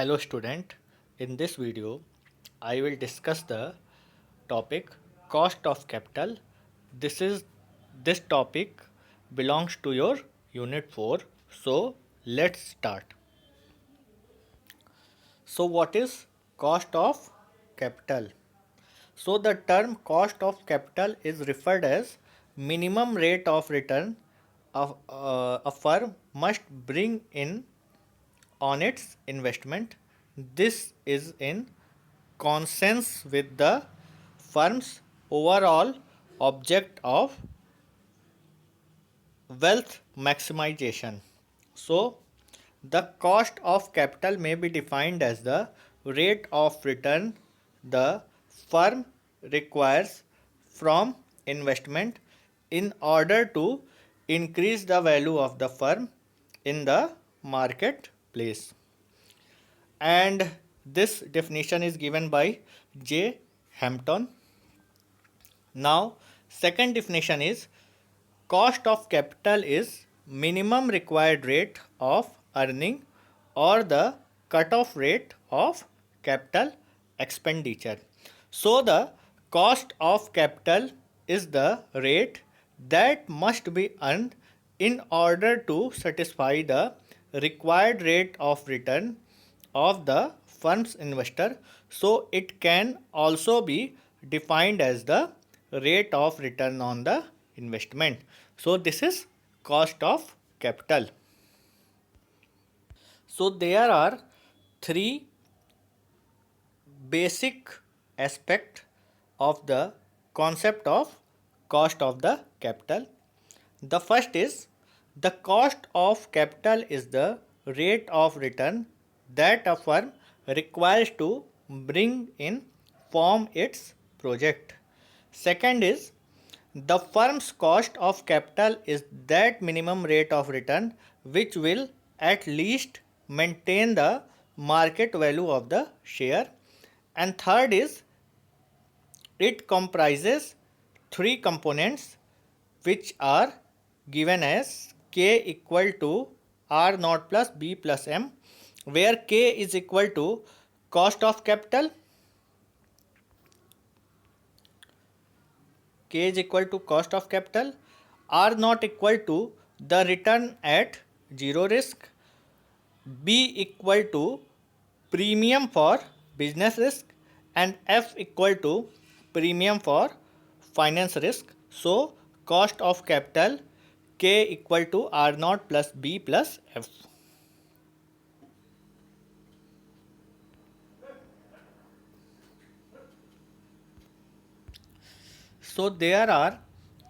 Hello student, in this video I will discuss the topic cost of capital. This topic belongs to your unit 4. So let's start. So what is cost of capital? So the term cost of capital is referred as minimum rate of return a firm must bring in on its investment. This is in consonance with the firm's overall object of wealth maximization. So, the cost of capital may be defined as the rate of return the firm requires from investment in order to increase the value of the firm in the marketplace. And this definition is given by J. Hampton. Now, second definition is cost of capital is minimum required rate of earning or the cutoff rate of capital expenditure. So, the cost of capital is the rate that must be earned in order to satisfy the required rate of return of the firm's investor. So, it can also be defined as the rate of return on the investment. So, this is cost of capital. So, there are three basic aspect of the concept of cost of the capital. The first is the cost of capital is the rate of return that a firm requires to bring in form its project. Second is the firm's cost of capital is that minimum rate of return which will at least maintain the market value of the share. And third is it comprises three components which are given as K equal to R naught plus B plus M, where K is equal to cost of capital, K is equal to cost of capital, R naught equal to the return at zero risk, B equal to premium for business risk, and F equal to premium for finance risk. So, cost of capital K equal to R naught plus B plus F. So, there are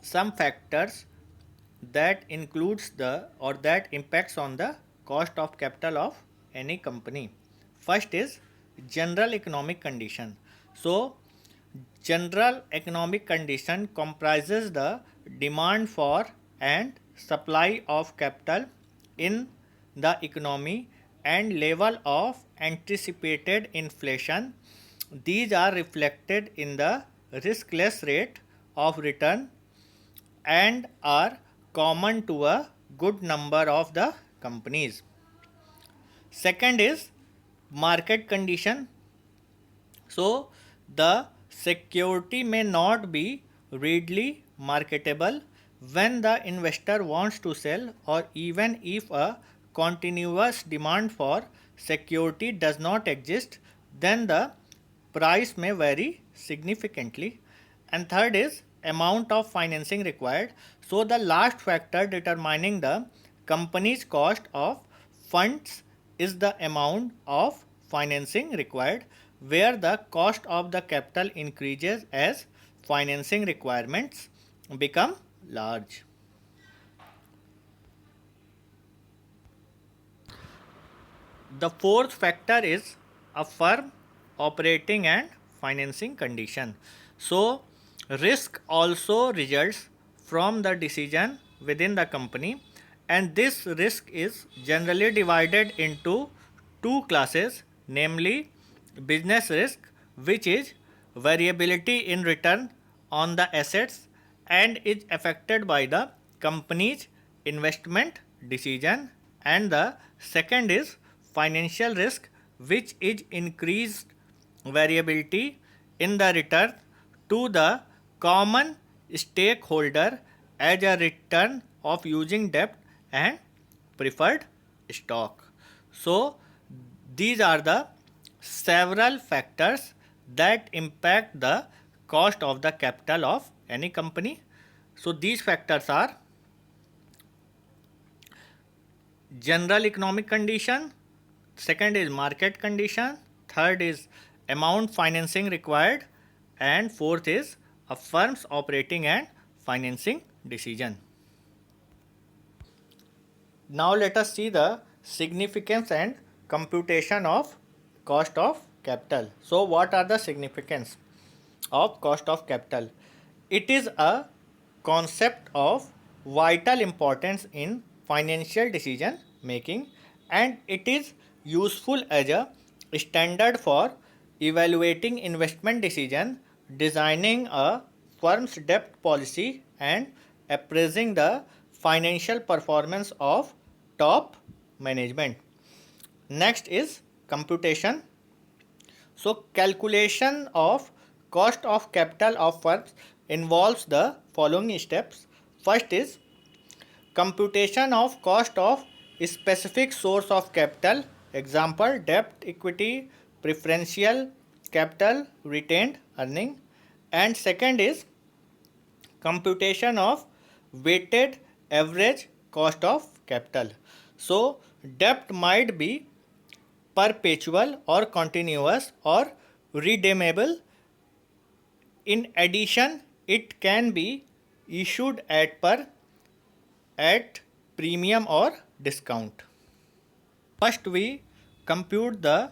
some factors that includes the or that impacts on the cost of capital of any company. First is general economic condition. So, general economic condition comprises the demand for and supply of capital in the economy and level of anticipated inflation. These are reflected in the riskless rate of return and are common to a good number of the companies. Second is market condition. So, the security may not be readily marketable when the investor wants to sell, or even if a continuous demand for security does not exist, then the price may vary significantly. And third is amount of financing required. So, the last factor determining the company's cost of funds is the amount of financing required, where the cost of the capital increases as financing requirements become large. The fourth factor is a firm operating and financing condition. So, risk also results from the decision within the company, and this risk is generally divided into two classes, namely business risk, which is variability in return on the assets and is affected by the company's investment decision, and the second is financial risk, which is increased variability in the return to the common stakeholder as a return of using debt and preferred stock. So these are the several factors that impact the cost of the capital of any company. So these factors are general economic condition, second is market condition, third is amount financing required, and fourth is a firm's operating and financing decision. Now let us see the significance and computation of cost of capital. So what are the significance of cost of capital? It is a concept of vital importance in financial decision making, and it is useful as a standard for evaluating investment decision, designing a firm's debt policy, and appraising the financial performance of top management. Next is computation. So calculation of cost of capital of firms involves the following steps. First is computation of cost of a specific source of capital, example debt, equity, preferential capital, retained earning. And second is computation of weighted average cost of capital. So debt might be perpetual or continuous or redeemable. In addition, it can be issued at premium or discount. First we compute the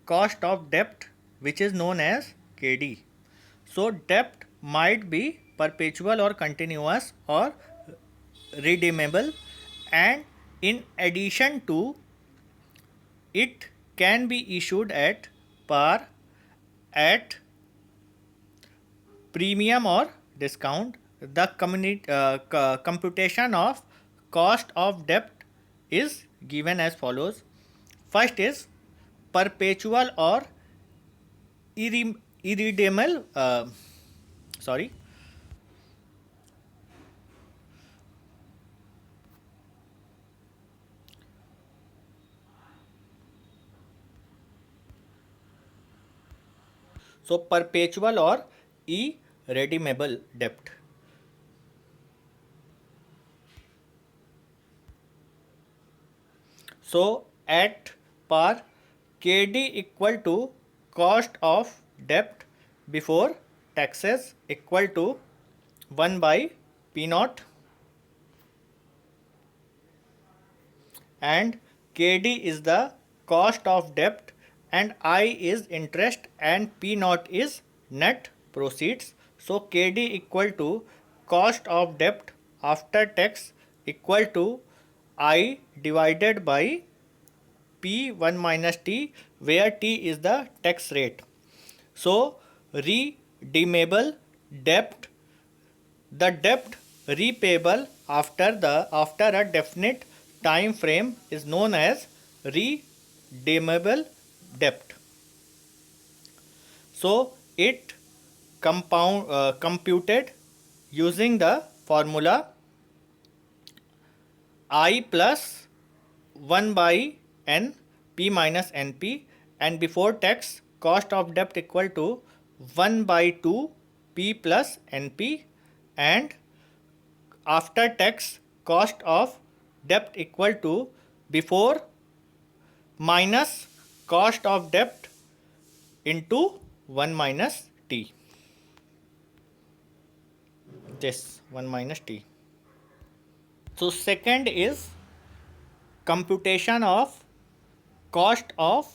cost of debt, which is known as KD. So debt might be perpetual or continuous or redeemable, and in addition to it can be issued at par, at premium or discount. The computation of cost of debt is given as follows. First is perpetual or irredeemable sorry so perpetual or irredeemable debt. So at par, KD equal to cost of debt before taxes equal to 1 by P naught, and KD is the cost of debt and I is interest and P naught is net proceeds. So KD equal to cost of debt after tax equal to I divided by P1 minus T, where T is the tax rate. So redeemable debt, the debt repayable after a definite time frame is known as redeemable debt. So it computed using the formula I plus 1 by N P minus NP, and before tax cost of debt equal to 1 by 2 P plus NP, and after tax cost of debt equal to before minus cost of debt into 1 minus T. This 1 minus T. So second is computation of cost of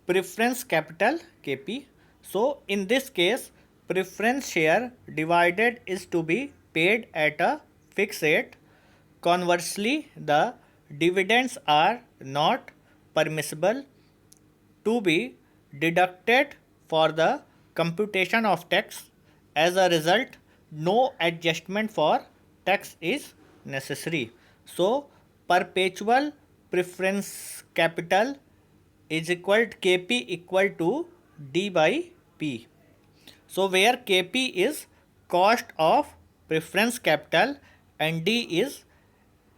preference capital KP. So in this case, preference share divided is to be paid at a fixed rate. Conversely, the dividends are not permissible to be deducted for the computation of tax. As a result, no adjustment for tax is necessary. So perpetual preference capital is equal to Kp equal to D by P. So where Kp is cost of preference capital and D is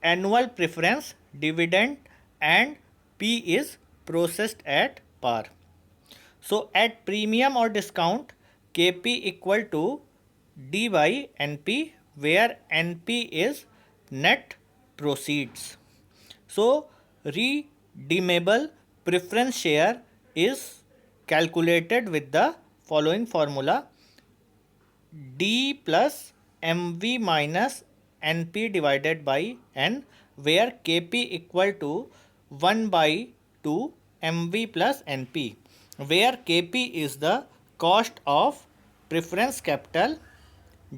annual preference dividend and P is processed at par. So at premium or discount, Kp equal to D by Np, where Np is net proceeds. So redeemable preference share is calculated with the following formula: D plus Mv minus Np divided by N, where Kp equal to 1 by 2 Mv plus Np, where Kp is the cost of preference capital,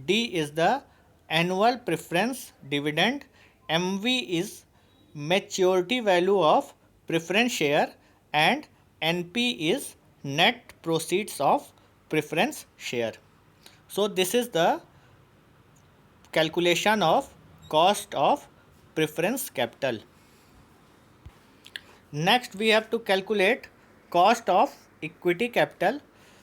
D is the annual preference dividend, Mv is maturity value of preference share, and Np is net proceeds of preference share. So this is the calculation of cost of preference capital. Next we have to calculate cost of equity capital.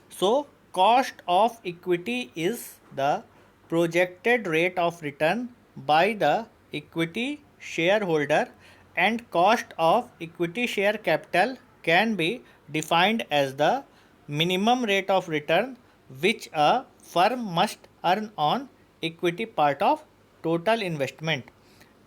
So cost of equity is the projected rate of return by the equity shareholder, and cost of equity share capital can be defined as the minimum rate of return which a firm must earn on equity part of total investment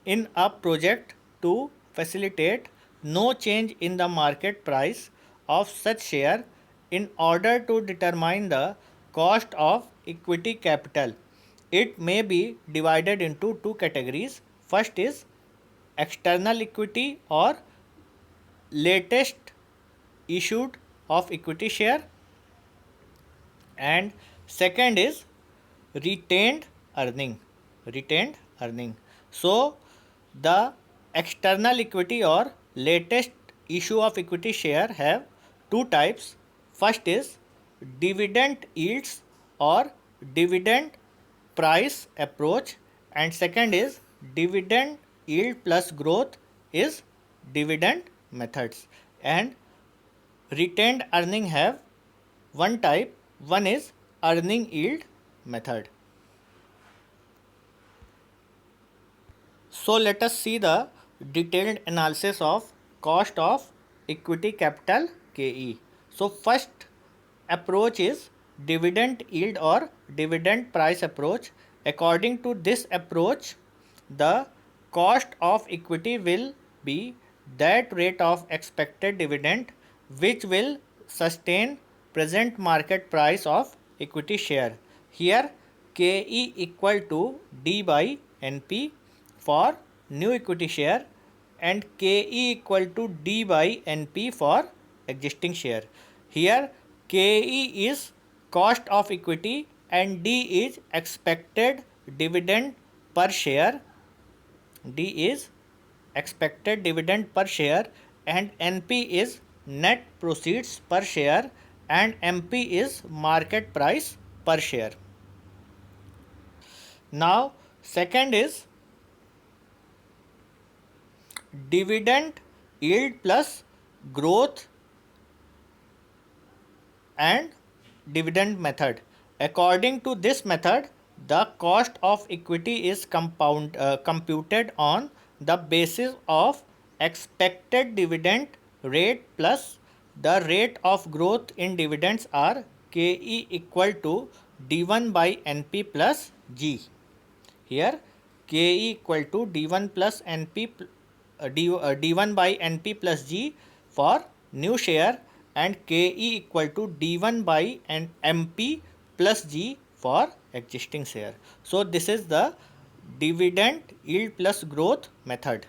in a project to facilitate no change in the market price of such share. In order to determine the cost of equity capital, it may be divided into two categories. First is external equity or latest issued of equity share, and second is retained earning. So the external equity or latest issue of equity share have two types. First is dividend yields or dividend price approach, and second is dividend yield plus growth is dividend methods. And retained earning have one type, one is earning yield method. So let us see the detailed analysis of cost of equity capital KE. So first approach is dividend yield or dividend price approach. According to this approach, the cost of equity will be that rate of expected dividend which will sustain present market price of equity share. Here KE equal to D by NP for new equity share and KE equal to D by NP for existing share. Here KE is cost of equity and D is expected dividend per share. D is expected dividend per share and NP is net proceeds per share and MP is market price per share. Now second is dividend yield plus growth and dividend method. According to this method, the cost of equity is computed on the basis of expected dividend rate plus the rate of growth in dividends are KE equal to D1 by NP plus G. Here KE equal to D1 plus NP D1 by NP plus G for new share and KE equal to D1 by MP plus G for existing share. So this is the dividend yield plus growth method.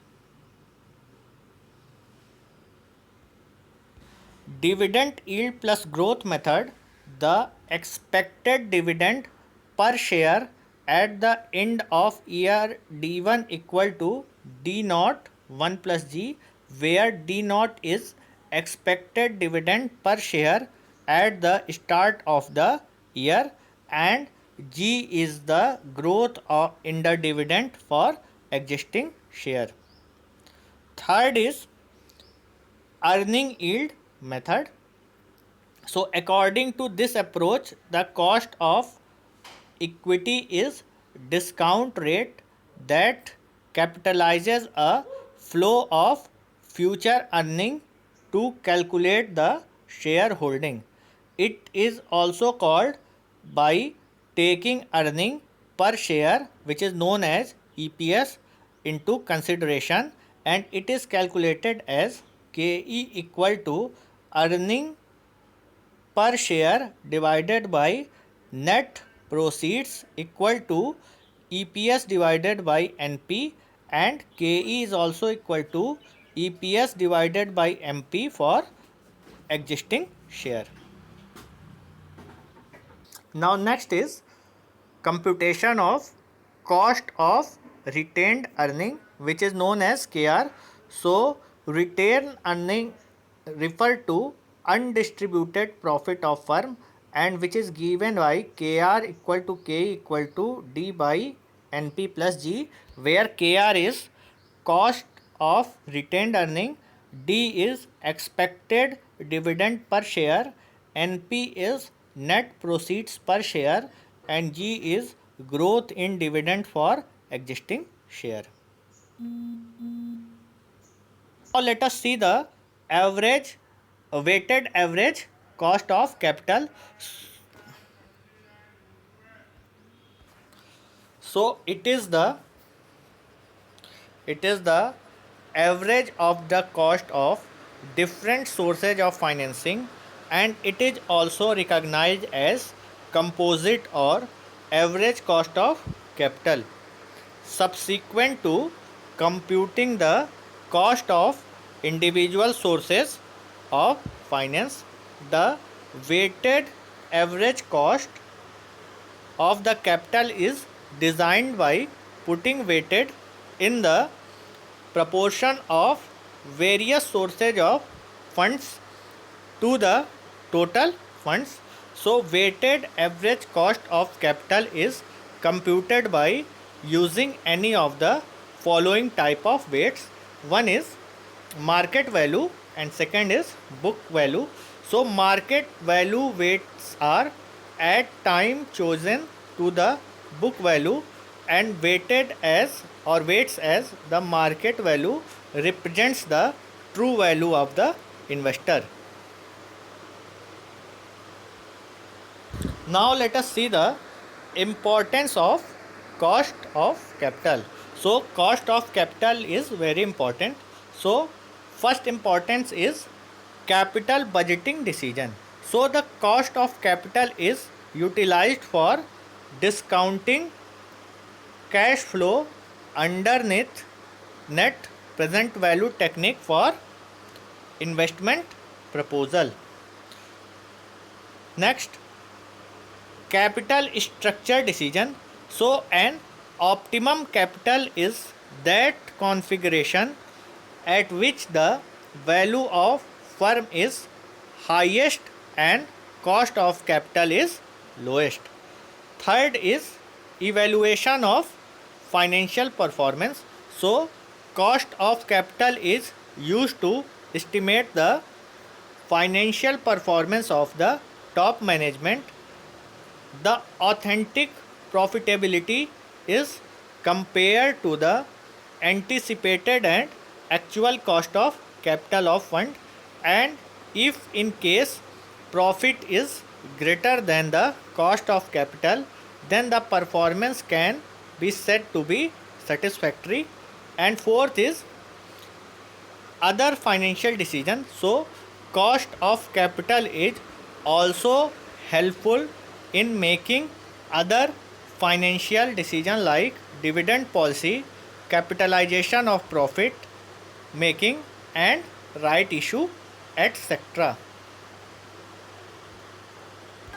Dividend yield plus growth method, the expected dividend per share at the end of year D1 equal to D naught 1 plus G, where D naught is expected dividend per share at the start of the year and G is the growth in the dividend for existing share. Third is earning yield method. So according to this approach, the cost of equity is discount rate that capitalizes a flow of future earning to calculate the shareholding. It is also called by taking earning per share, which is known as EPS, into consideration, and it is calculated as KE equal to earning per share divided by net proceeds equal to EPS divided by NP, and KE is also equal to EPS divided by MP for existing share. Now next is computation of cost of retained earning, which is known as KR. So retained earning refer to undistributed profit of firm, and which is given by KR equal to K equal to D by NP plus G, where KR is cost of retained earning, D is expected dividend per share, NP is net proceeds per share, and G is growth in dividend for existing share. Now let us see the weighted average cost of capital. So it is the average of the cost of different sources of financing, and it is also recognized as composite or average cost of capital. Subsequent to computing the cost of individual sources of finance, the weighted average cost of the capital is designed by putting weighted in the proportion of various sources of funds to the total funds. So weighted average cost of capital is computed by using any of the following type of weights. One is market value and second is book value. So market value weights are at time chosen to the book value and weighted as or weights as the market value represents the true value of the investor. Now let us see the importance of cost of capital. So cost of capital is very important. So first importance is capital budgeting decision. So the cost of capital is utilized for discounting cash flow underneath net present value technique for investment proposal. Next, capital structure decision. So an optimum capital is that configuration at which the value of firm is highest and cost of capital is lowest. Third is evaluation of financial performance. So cost of capital is used to estimate the financial performance of the top management. The authentic profitability is compared to the anticipated and actual cost of capital of fund, and if in case profit is greater than the cost of capital, then the performance can be said to be satisfactory. And fourth is other financial decision. So cost of capital is also helpful in making other financial decision like dividend policy, capitalization of profit making, and right issue, etc.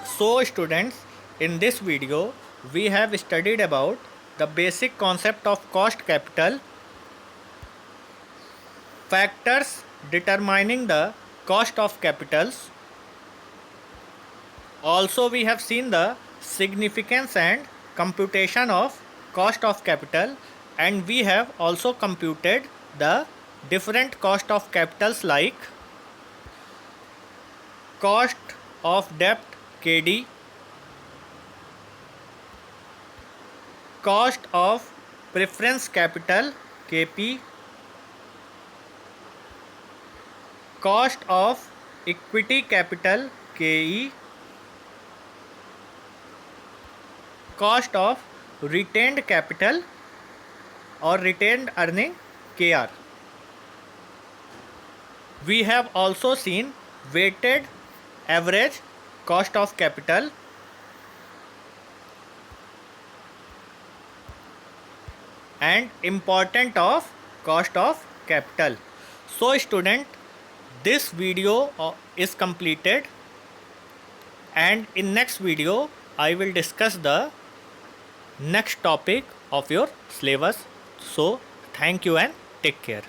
So students, in this video we have studied about the basic concept of cost capital, factors determining the cost of capitals. Also we have seen the significance and computation of cost of capital, and we have also computed the different cost of capitals like cost of debt KD, cost of preference capital KP, cost of equity capital KE, cost of retained capital or retained earning KR. We have also seen weighted average cost of capital and important of cost of capital. So student, this video is completed, and in next video I will discuss the next topic of your syllabus. So thank you and take care.